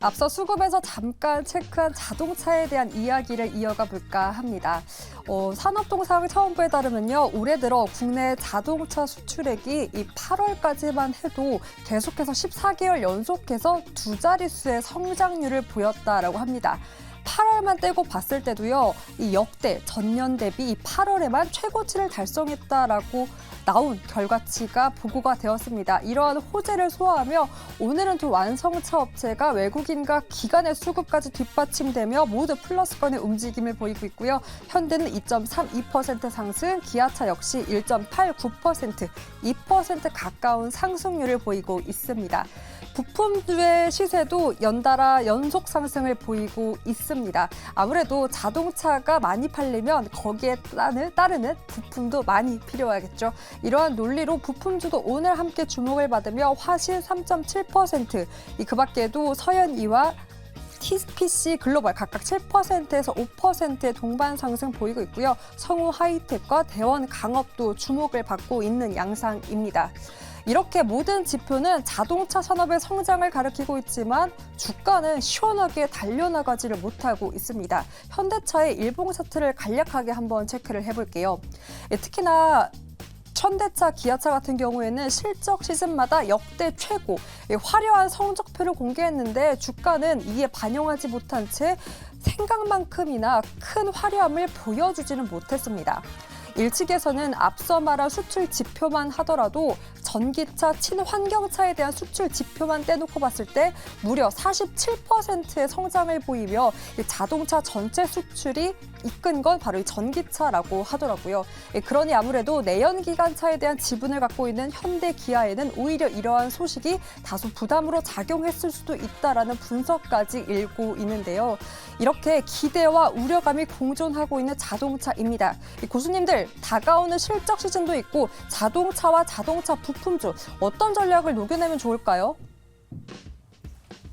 앞서 수급에서 잠깐 체크한 자동차에 대한 이야기를 이어가 볼까 합니다. 산업통상자원부에 따르면요, 올해 들어 국내 자동차 수출액이 이 8월까지만 해도 계속해서 14개월 연속해서 두 자릿수의 성장률을 보였다라고 합니다. 8월만 떼고 봤을 때도요, 이 역대 전년 대비 이 8월에만 최고치를 달성했다라고 나온 결과치가 보고가 되었습니다. 이러한 호재를 소화하며 오늘은 두 완성차 업체가 외국인과 기관의 수급까지 뒷받침되며 모두 플러스권의 움직임을 보이고 있고요. 현대는 2.32% 상승, 기아차 역시 1.89%, 2% 가까운 상승률을 보이고 있습니다. 부품주의 시세도 연달아 연속 상승을 보이고 있습니다. 아무래도 자동차가 많이 팔리면 거기에 따르는 부품도 많이 필요하겠죠. 이러한 논리로 부품주도 오늘 함께 주목을 받으며 화실 3.7%, 그 밖에도 서현이와 TPC 글로벌 각각 7%에서 5%의 동반 상승 보이고 있고요. 성우 하이텍과 대원 강업도 주목을 받고 있는 양상입니다. 이렇게 모든 지표는 자동차 산업의 성장을 가리키고 있지만 주가는 시원하게 달려나가지를 못하고 있습니다. 현대차의 일봉 차트를 간략하게 한번 체크를 해볼게요. 특히나 현대차, 기아차 같은 경우에는 실적 시즌마다 역대 최고 화려한 성적표를 공개했는데 주가는 이에 반영하지 못한 채 생각만큼이나 큰 화려함을 보여주지는 못했습니다. 일측에서는 앞서 말한 수출 지표만 하더라도 전기차, 친환경차에 대한 수출 지표만 떼놓고 봤을 때 무려 47%의 성장을 보이며 자동차 전체 수출이 이끈 건 바로 이 전기차라고 하더라고요. 그러니 아무래도 내연기관차에 대한 지분을 갖고 있는 현대, 기아에는 오히려 이러한 소식이 다소 부담으로 작용했을 수도 있다라는 분석까지 일고 있는데요. 이렇게 기대와 우려감이 공존하고 있는 자동차입니다. 고수님들, 다가오는 실적 시즌도 있고 자동차와 자동차 부품주 어떤 전략을 녹여내면 좋을까요?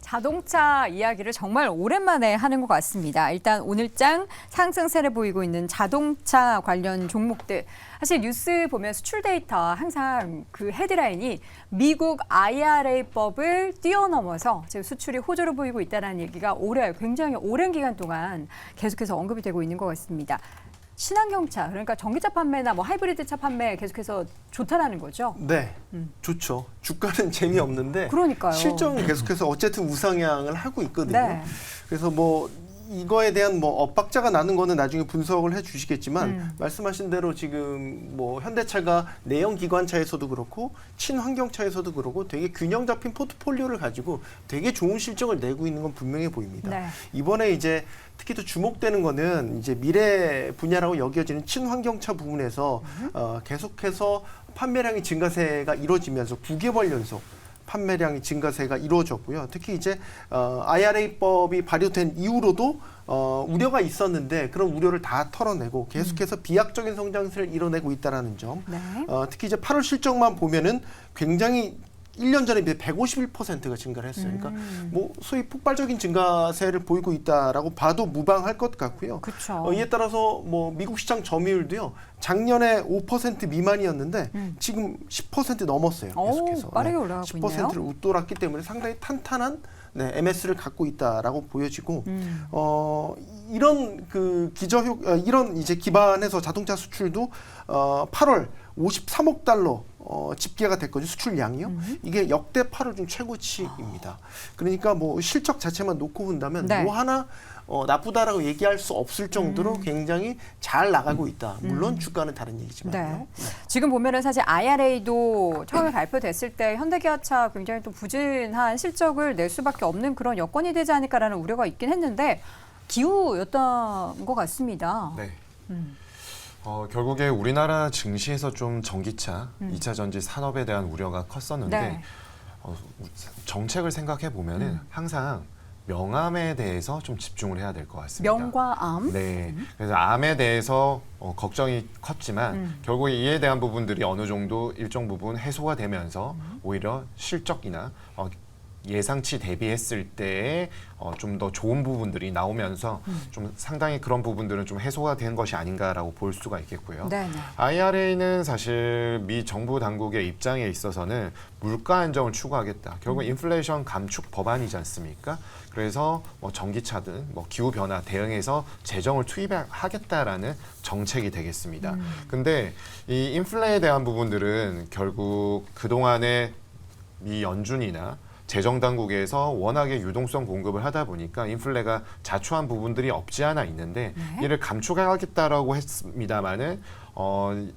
자동차 이야기를 정말 오랜만에 하는 것 같습니다. 일단 오늘장 상승세를 보이고 있는 자동차 관련 종목들. 사실 뉴스 보면 수출 데이터 항상 그 헤드라인이 미국 IRA법을 뛰어넘어서 지금 수출이 호조로 보이고 있다는 얘기가 올해 굉장히 오랜 기간 동안 계속해서 언급이 되고 있는 것 같습니다. 친환경차, 그러니까 전기차 판매나 뭐 하이브리드차 판매 계속해서 좋다라는 거죠? 네, 좋죠. 주가는 재미없는데 그러니까요. 실적은 계속해서 어쨌든 우상향을 하고 있거든요. 네. 그래서 뭐 이거에 대한 뭐 엇박자가 나는 거는 나중에 분석을 해주시겠지만 말씀하신 대로 지금 뭐 현대차가 내연 기관차에서도 그렇고 친환경차에서도 그렇고 되게 균형 잡힌 포트폴리오를 가지고 되게 좋은 실적을 내고 있는 건 분명해 보입니다. 네. 이번에 이제 특히 또 주목되는 거는 이제 미래 분야라고 여겨지는 친환경차 부분에서 계속해서 판매량의 증가세가 이루어지면서 9개월 연속 판매량의 증가세가 이루어졌고요. 특히 이제 IRA법이 발효된 이후로도 우려가 있었는데 그런 우려를 다 털어내고 계속해서 비약적인 성장세를 이뤄내고 있다는 점. 네. 특히 이제 8월 실적만 보면은 굉장히 1년 전에 비해 151%가 증가를 했어요. 그러니까 뭐 소위 폭발적인 증가세를 보이고 있다라고 봐도 무방할 것 같고요. 그렇죠. 이에 따라서 뭐 미국 시장 점유율도요. 작년에 5% 미만이었는데 지금 10% 넘었어요. 계속해서. 빠르게 올라가고 10%를 웃돌았기 때문에 상당히 탄탄한 MS를 갖고 있다라고 보여지고 이런 그 이런 이제 기반에서 자동차 수출도 8월 53억 달러 집계가 됐거든요. 수출량이요. 이게 역대 8월 중 최고치입니다. 그러니까 뭐 실적 자체만 놓고 본다면 네. 뭐 하나 나쁘다라고 얘기할 수 없을 정도로 굉장히 잘 나가고 있다. 물론 주가는 다른 얘기지만요. 네. 지금 보면은 사실 IRA도 처음에 발표됐을 때 현대기아차 굉장히 또 부진한 실적을 낼 수밖에 없는 그런 여건이 되지 않을까라는 우려가 있긴 했는데 기우였던 것 같습니다. 네. 결국에 우리나라 증시에서 좀 전기차, 2차 전지 산업에 대한 우려가 컸었는데 네. 정책을 생각해 보면은 항상 명암에 대해서 좀 집중을 해야 될 것 같습니다. 명과 암? 네. 그래서 암에 대해서 걱정이 컸지만 결국에 이에 대한 부분들이 어느 정도 일정 부분 해소가 되면서 오히려 실적이나 예상치 대비했을 때 좀 더 좋은 부분들이 나오면서 좀 상당히 그런 부분들은 좀 해소가 된 것이 아닌가라고 볼 수가 있겠고요. 네. IRA는 사실 미 정부 당국의 입장에 있어서는 물가 안정을 추구하겠다. 결국 인플레이션 감축 법안이지 않습니까? 그래서 뭐 전기차든 뭐 기후 변화 대응해서 재정을 투입하겠다라는 정책이 되겠습니다. 근데 이 인플레에 대한 부분들은 결국 그동안에 미 연준이나 재정 당국에서 워낙에 유동성 공급을 하다 보니까 인플레가 자초한 부분들이 없지 않아 있는데 이를 감축하겠다라고 했습니다만은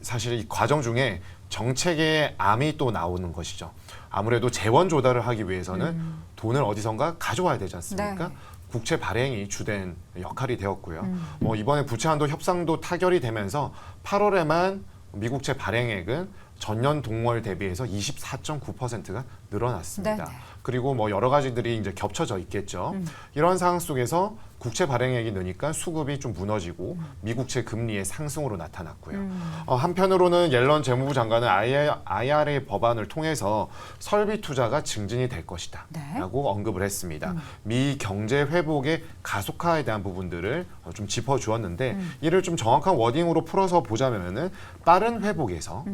사실 이 과정 중에 정책의 암이 또 나오는 것이죠. 아무래도 재원 조달을 하기 위해서는 돈을 어디선가 가져와야 되지 않습니까? 네. 국채 발행이 주된 역할이 되었고요. 뭐 이번에 부채 한도 협상도 타결이 되면서 8월에만 미국채 발행액은 전년 동월 대비해서 24.9%가 늘어났습니다. 네네. 그리고 뭐 여러 가지들이 이제 겹쳐져 있겠죠. 이런 상황 속에서 국채 발행액이 느니까 수급이 좀 무너지고 미국채 금리의 상승으로 나타났고요. 한편으로는 옐런 재무부 장관은 IRA 법안을 통해서 설비 투자가 증진이 될 것이다 네. 라고 언급을 했습니다. 미 경제 회복의 가속화에 대한 부분들을 좀 짚어주었는데 이를 좀 정확한 워딩으로 풀어서 보자면은 빠른 회복에서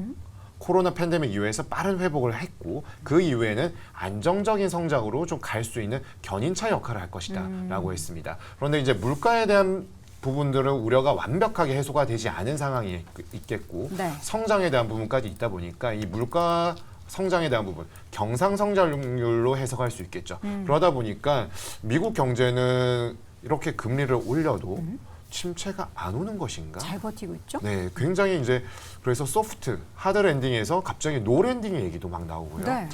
코로나 팬데믹 이후에서 빠른 회복을 했고 그 이후에는 안정적인 성장으로 좀 갈 수 있는 견인차 역할을 할 것이다 라고 했습니다. 그런데 이제 물가에 대한 부분들은 우려가 완벽하게 해소가 되지 않은 상황이 있겠고 네. 성장에 대한 부분까지 있다 보니까 이 물가 성장에 대한 부분 경상성장률로 해석할 수 있겠죠. 그러다 보니까 미국 경제는 이렇게 금리를 올려도 침체가 안 오는 것인가? 잘 버티고 있죠? 네, 굉장히 이제 그래서 소프트, 하드 랜딩에서 갑자기 노 랜딩 얘기도 막 나오고요. 네.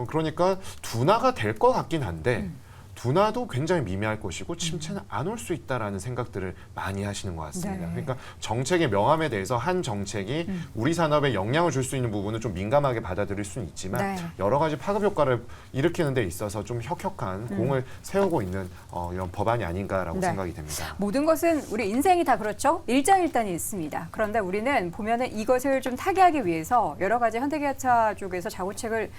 그러니까 둔화가 될 것 같긴 한데 둔화도 굉장히 미미할 것이고 침체는 안 올 수 있다라는 생각들을 많이 하시는 것 같습니다. 네. 그러니까 정책의 명암에 대해서 한 정책이 우리 산업에 영향을 줄 수 있는 부분은 좀 민감하게 받아들일 수는 있지만 네. 여러 가지 파급 효과를 일으키는 데 있어서 좀 혁혁한 공을 세우고 있는 이런 법안이 아닌가라고 네. 생각이 됩니다. 모든 것은 우리 인생이 다 그렇죠. 일장일단이 있습니다. 그런데 우리는 보면은 이것을 좀 타개하기 위해서 여러 가지 현대기아차 쪽에서 자구책을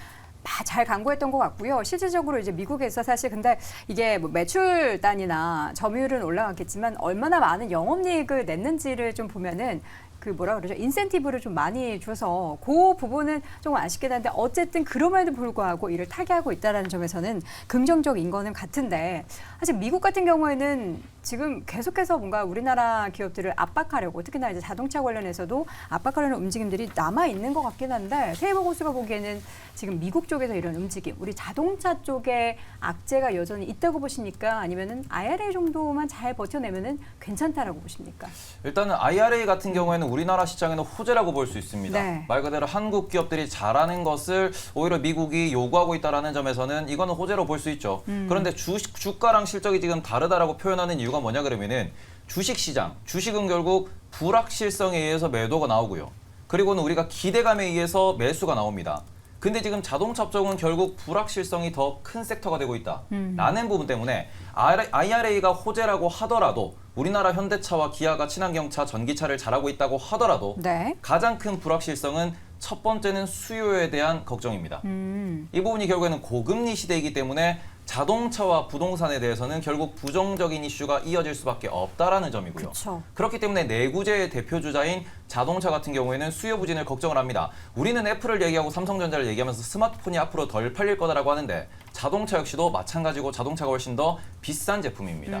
잘 강구했던 것 같고요. 실질적으로 이제 미국에서 사실 근데 이게 뭐 매출 단위나 점유율은 올라갔겠지만 얼마나 많은 영업이익을 냈는지를 좀 보면은 그 뭐라 그러죠? 인센티브를 좀 많이 줘서 그 부분은 조금 아쉽긴 한데 어쨌든 그럼에도 불구하고 이를 타개하고 있다는 점에서는 긍정적인 거는 같은데 사실 미국 같은 경우에는 지금 계속해서 뭔가 우리나라 기업들을 압박하려고 특히나 이제 자동차 관련해서도 압박하려는 움직임들이 남아 있는 것 같긴 한데 세이버 고수가 보기에는 지금 미국 쪽에서 이런 움직임, 우리 자동차 쪽에 악재가 여전히 있다고 보십니까? 아니면은 IRA 정도만 잘 버텨내면은 괜찮다라고 보십니까? 일단은 IRA 같은 경우에는 우리나라 시장에는 호재라고 볼 수 있습니다. 네. 말 그대로 한국 기업들이 잘하는 것을 오히려 미국이 요구하고 있다는 점에서는 이거는 호재로 볼 수 있죠. 그런데 주가랑 실적이 지금 다르다라고 표현하는 이유가 뭐냐 그러면은 주식시장, 주식은 결국 불확실성에 의해서 매도가 나오고요. 그리고는 우리가 기대감에 의해서 매수가 나옵니다. 근데 지금 자동차 쪽은 결국 불확실성이 더 큰 섹터가 되고 있다라는 부분 때문에 IRA가 호재라고 하더라도 우리나라 현대차와 기아가 친환경차, 전기차를 잘하고 있다고 하더라도 네. 가장 큰 불확실성은 첫 번째는 수요에 대한 걱정입니다. 이 부분이 결국에는 고금리 시대이기 때문에 자동차와 부동산에 대해서는 결국 부정적인 이슈가 이어질 수밖에 없다라는 점이고요. 그쵸. 그렇기 때문에 내구재의 대표 주자인 자동차 같은 경우에는 수요 부진을 걱정을 합니다. 우리는 애플을 얘기하고 삼성전자를 얘기하면서 스마트폰이 앞으로 덜 팔릴 거다라고 하는데 자동차 역시도 마찬가지고 자동차가 훨씬 더 비싼 제품입니다.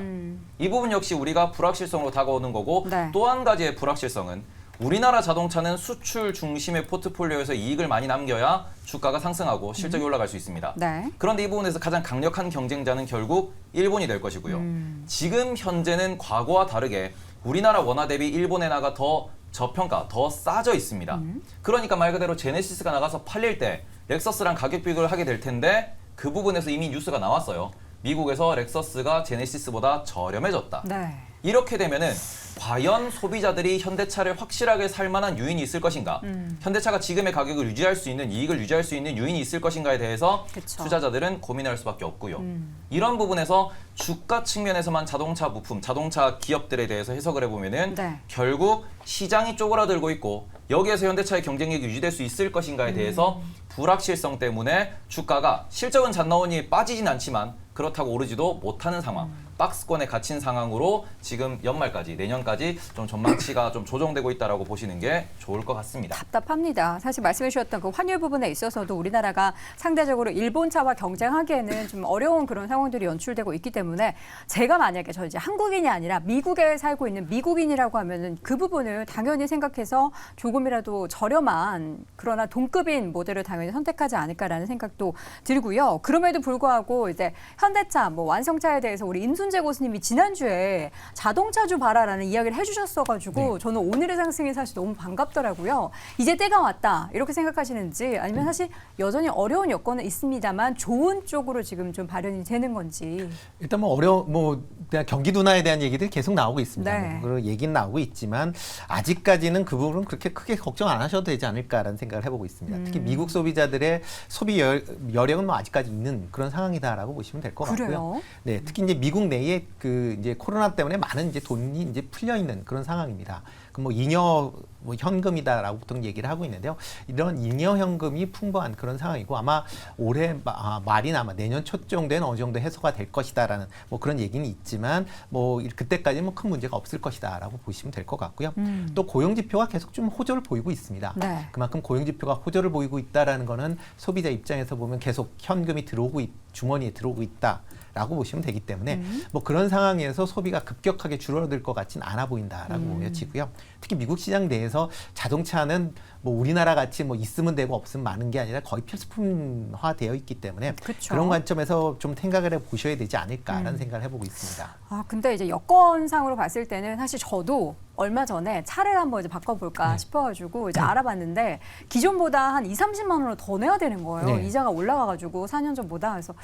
이 부분 역시 우리가 불확실성으로 다가오는 거고 네. 또 한 가지의 불확실성은 우리나라 자동차는 수출 중심의 포트폴리오에서 이익을 많이 남겨야 주가가 상승하고 실적이 올라갈 수 있습니다. 네. 그런데 이 부분에서 가장 강력한 경쟁자는 결국 일본이 될 것이고요. 지금 현재는 과거와 다르게 우리나라 원화 대비 일본의 나가 더 저평가, 더 싸져 있습니다. 그러니까 말 그대로 제네시스가 나가서 팔릴 때 렉서스랑 가격 비교를 하게 될 텐데 그 부분에서 이미 뉴스가 나왔어요. 미국에서 렉서스가 제네시스보다 저렴해졌다. 네. 이렇게 되면은 과연 소비자들이 현대차를 확실하게 살 만한 요인이 있을 것인가? 현대차가 지금의 가격을 유지할 수 있는, 이익을 유지할 수 있는 요인이 있을 것인가에 대해서 그쵸. 투자자들은 고민할 수밖에 없고요. 이런 부분에서 주가 측면에서만 자동차 부품, 자동차 기업들에 대해서 해석을 해보면은 네. 결국 시장이 쪼그라들고 있고 여기에서 현대차의 경쟁력이 유지될 수 있을 것인가에 대해서 불확실성 때문에 주가가 실적은 잘 나오니 빠지진 않지만 그렇다고 오르지도 못하는 상황. 박스권에 갇힌 상황으로 지금 연말까지 내년까지 좀 전망치가 좀 조정되고 있다라고 보시는 게 좋을 것 같습니다. 답답합니다. 사실 말씀해 주셨던 그 환율 부분에 있어서도 우리나라가 상대적으로 일본차와 경쟁하기에는 좀 어려운 그런 상황들이 연출되고 있기 때문에 제가 만약에 저 이제 한국인이 아니라 미국에 살고 있는 미국인이라고 하면은 그 부분을 당연히 생각해서 조금이라도 저렴한 그러나 동급인 모델을 당연히 선택하지 않을까라는 생각도 들고요. 그럼에도 불구하고 이제 현대차 뭐 완성차에 대해서 우리 임순재 고수님이 지난주에 자동차주 봐라라는 이야기를 해주셨어가지고 저는 오늘의 상승이 사실 너무 반갑더라고요. 이제 때가 왔다 이렇게 생각하시는지 아니면 사실 여전히 어려운 여건은 있습니다만 좋은 쪽으로 지금 좀 발현이 되는 건지. 일단 그냥 경기 둔화에 대한 얘기들이 계속 나오고 있습니다. 네. 그런 얘기는 나오고 있지만 아직까지는 그 부분은 그렇게 크게 걱정 안 하셔도 되지 않을까라는 생각을 해보고 있습니다. 특히 미국 소비자들의 소비 여력은 뭐 아직까지 있는 그런 상황이다라고 보시면 될 것 같고요. 그래요? 네, 특히 이제 미국 내에 그 이제 코로나 때문에 많은 이제 돈이 이제 풀려 있는 그런 상황입니다. 그 뭐 잉여 뭐 현금이다라고 보통 얘기를 하고 있는데요. 이런 잉여 현금이 풍부한 그런 상황이고 아마 올해 말이나 아마 내년 초 정도에는 어느 정도 해소가 될 것이다라는 뭐 그런 얘기는 있지만 뭐 그때까지는 뭐 큰 문제가 없을 것이다라고 보시면 될 것 같고요. 또 고용 지표가 계속 좀 호조를 보이고 있습니다. 네. 그만큼 고용 지표가 호조를 보이고 있다라는 거는 소비자 입장에서 보면 계속 현금이 주머니에 들어오고 있다라고 보시면 되기 때문에 뭐 그런 상황에서 소비가 급격하게 줄어들 것 같진 않아 보인다라고 보여지고요. 특히 미국 시장 내에서 자동차는 뭐 우리나라 같이 뭐 있으면 되고 없으면 많은 게 아니라 거의 필수품화 되어 있기 때문에 그쵸. 그런 관점에서 좀 생각을 해보셔야 되지 않을까라는 생각을 해보고 있습니다. 아, 근데 이제 여건상으로 봤을 때는 사실 저도 얼마 전에 차를 한번 이제 바꿔볼까 싶어가지고 이제 알아봤는데 기존보다 한 20-30만 원을 더 내야 되는 거예요. 네. 이자가 올라가가지고 4년 전보다. 그래서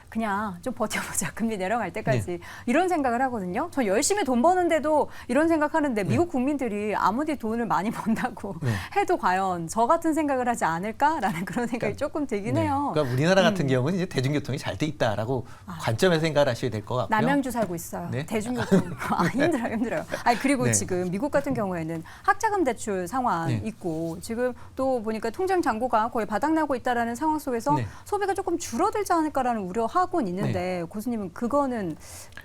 그냥 좀 버텨보자. 금리 내려갈 때까지. 이런 생각을 하거든요. 저 열심히 돈 버는데도 이런 생각하는데 미국 국민들이 아무리 돈을 많이 번다고 해도 과연 저 같은 생각을 하지 않을까라는 그런 생각이 조금 들긴 해요. 그러니까 우리나라 같은 경우는 이제 대중교통이 잘 돼 있다라고 관점에서 생각을 하셔야 될 것 같고요. 남양주 살고 있어요. 네. 대중교통. 힘들어요. 아니, 그리고 네. 지금 미국 같은 경우에는 학자금 대출 상황 네. 있고 지금 또 보니까 통장 잔고가 거의 바닥나고 있다라는 상황 속에서 네. 소비가 조금 줄어들지 않을까라는 우려하고는 있는데 고수님은 그거는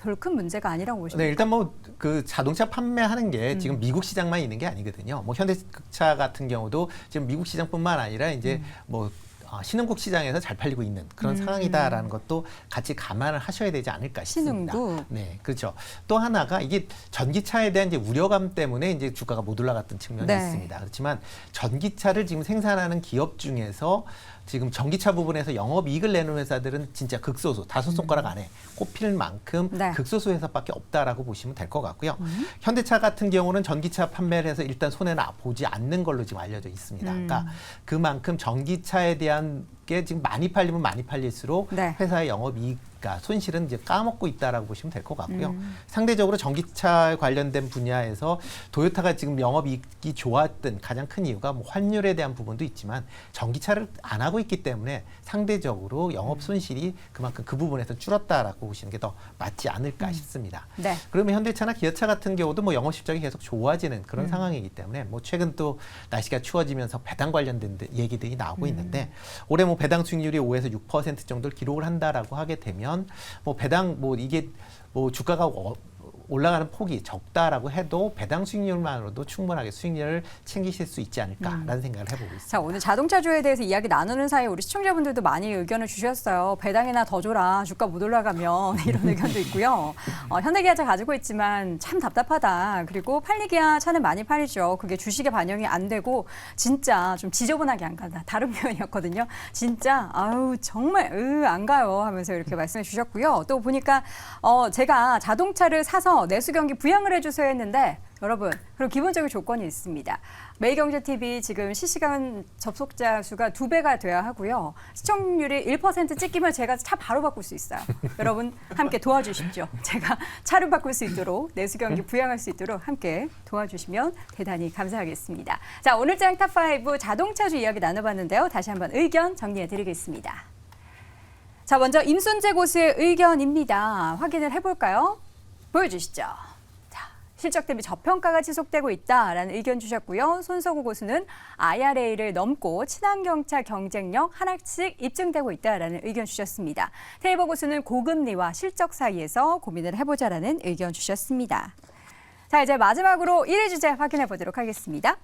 별 큰 문제가 아니라고 보십니까? 네, 일단 뭐 그 자동차 판매하는 게 지금 미국 시장만 있는 게 아니거든요. 뭐 현대차 같은 경우도 지금 미국 시장뿐만 아니라 이제 뭐 신흥국 시장에서 잘 팔리고 있는 그런 상황이다라는 것도 같이 감안을 하셔야 되지 않을까 싶습니다. 신흥국. 네, 그렇죠. 또 하나가 이게 전기차에 대한 이제 우려감 때문에 이제 주가가 못 올라갔던 측면이 네. 있습니다. 그렇지만 전기차를 지금 생산하는 기업 중에서 지금 전기차 부분에서 영업이익을 내는 회사들은 진짜 극소수, 다섯 손가락 안에 꼽힐 만큼 네. 극소수 회사밖에 없다라고 보시면 될 것 같고요. 현대차 같은 경우는 전기차 판매를 해서 일단 손해는 보지 않는 걸로 지금 알려져 있습니다. 그러니까 그만큼 전기차에 대한 게 지금 많이 팔리면 많이 팔릴수록 네. 회사의 영업이익 손실은 이제 까먹고 있다라고 보시면 될 것 같고요. 상대적으로 전기차 관련된 분야에서 도요타가 지금 영업이익이 좋았던 가장 큰 이유가 뭐 환율에 대한 부분도 있지만 전기차를 안 하고 있기 때문에 상대적으로 영업 손실이 그만큼 그 부분에서 줄었다라고 보시는 게 더 맞지 않을까 싶습니다. 네. 그러면 현대차나 기아차 같은 경우도 뭐 영업 실적이 계속 좋아지는 그런 상황이기 때문에 뭐 최근 또 날씨가 추워지면서 배당 관련된 얘기들이 나오고 있는데 올해 뭐 배당 수익률이 5에서 6% 정도를 기록을 한다라고 하게 되면 뭐 배당 뭐 이게 뭐 주가가 올라가는 폭이 적다라고 해도 배당 수익률만으로도 충분하게 수익률을 챙기실 수 있지 않을까라는 생각을 해보고 있습니다. 자, 오늘 자동차주에 대해서 이야기 나누는 사이에 우리 시청자분들도 많이 의견을 주셨어요. 배당이나 더 줘라. 주가 못 올라가면 이런 의견도 있고요. 현대기아차 가지고 있지만 참 답답하다. 그리고 팔리기아 차는 많이 팔리죠. 그게 주식에 반영이 안 되고 진짜 좀 지저분하게 안 간다. 다른 표현이었거든요. 진짜 아우 정말 안 가요 하면서 이렇게 말씀해 주셨고요. 또 보니까 제가 자동차를 사서 내수 경기 부양을 해주세요 했는데 여러분, 그럼 기본적인 조건이 있습니다. 매일경제TV 지금 실시간 접속자 수가 2배가 돼야 하고요. 시청률이 1% 찍히면 제가 차 바로 바꿀 수 있어요. 여러분 함께 도와주십시오. 제가 차를 바꿀 수 있도록 내수 경기 부양할 수 있도록 함께 도와주시면 대단히 감사하겠습니다. 자, 오늘 장 탑5 자동차주 이야기 나눠봤는데요. 다시 한번 의견 정리해드리겠습니다. 자, 먼저 임순재 고수의 의견입니다. 확인을 해볼까요? 보여주시죠. 자, 실적 대비 저평가가 지속되고 있다라는 의견 주셨고요. 손석우 고수는 IRA를 넘고 친환경차 경쟁력 하나씩 입증되고 있다라는 의견 주셨습니다. 테이버 고수는 고금리와 실적 사이에서 고민을 해보자라는 의견 주셨습니다. 자, 이제 마지막으로 1위 주제 확인해 보도록 하겠습니다.